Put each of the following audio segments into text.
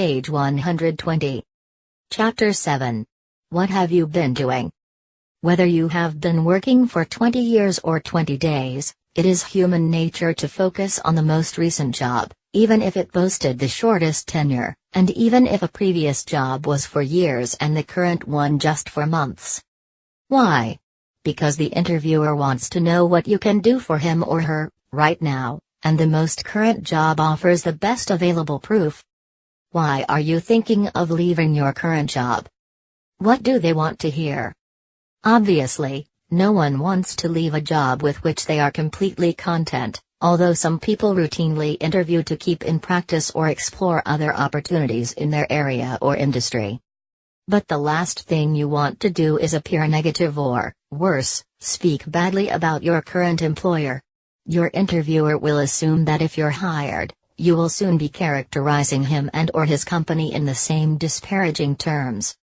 Page 120. Chapter 7. What have you been doing? Whether you have been working for 20 years or 20 days, it is human nature to focus on the most recent job, even if it boasted the shortest tenure, and even if a previous job was for years and the current one just for months. Why? Because the interviewer wants to know what you can do for him or her, right now, and the most current job offers the best available proof. Why are you thinking of leaving your current job? What do they want to hear? Obviously, no one wants to leave a job with which they are completely content, although some people routinely interview to keep in practice or explore other opportunities in their area or industry. But the last thing you want to do is appear negative or, worse, speak badly about your current employer. Your interviewer will assume that if you're hired, you will soon be characterizing him and/or his company in the same disparaging terms.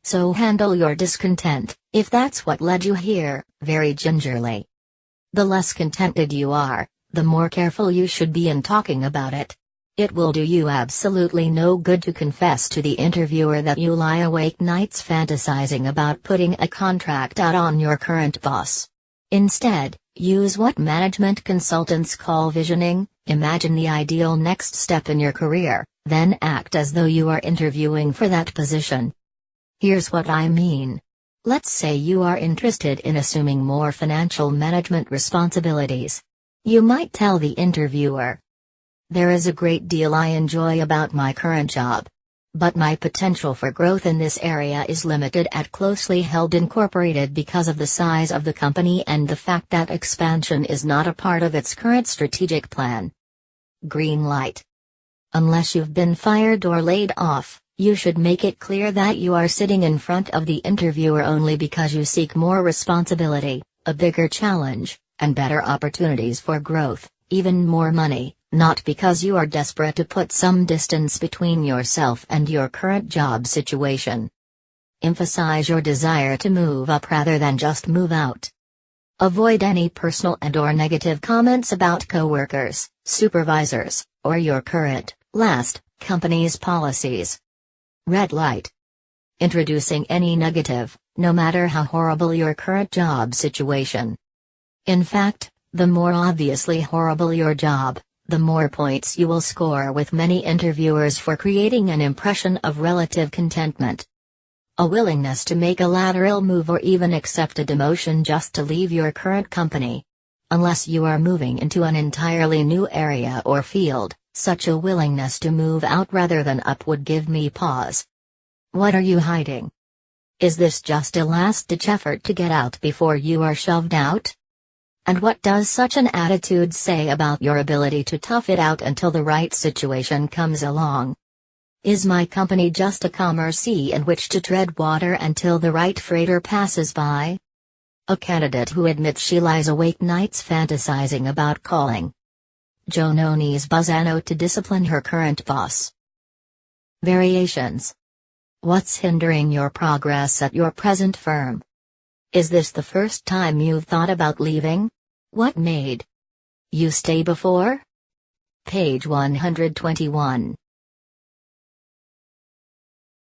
So handle your discontent, if that's what led you here, very gingerly. The less contented you are, the more careful you should be in talking about it. It will do you absolutely no good to confess to the interviewer that you lie awake nights fantasizing about putting a contract out on your current boss. Instead, use what management consultants call visioning. Imagine the ideal next step in your career, then act as though you are interviewing for that position. Here's what I mean. Let's say you are interested in assuming more financial management responsibilities. You might tell the interviewer, "There is a great deal I enjoy about my current job. But my potential for growth in this area is limited at closely held incorporated because of the size of the company and the fact that expansion is not a part of its current strategic plan." Green light. Unless you've been fired or laid off, you should make it clear that you are sitting in front of the interviewer only because you seek more responsibility, a bigger challenge, and better opportunities for growth, even more money, not because you are desperate to put some distance between yourself and your current job situation. Emphasize your desire to move up rather than just move out. Avoid any personal and/or negative comments about coworkers, supervisors, or your current, last, company's policies. Red light. Introducing any negative, no matter how horrible your current job situation. In fact, the more obviously horrible your job, the more points you will score with many interviewers for creating an impression of relative contentment. A willingness to make a lateral move or even accept a demotion just to leave your current company. Unless you are moving into an entirely new area or field, such a willingness to move out rather than up would give me pause. What are you hiding? Is this just a last-ditch effort to get out before you are shoved out? And what does such an attitude say about your ability to tough it out until the right situation comes along? Is my company just a calmer sea in which to tread water until the right freighter passes by? A candidate who admits she lies awake nights fantasizing about calling Johnny's Buzzano to discipline her current boss. Variations. What's hindering your progress at your present firm? Is this the first time you've thought about leaving? What made you stay before? Page 121.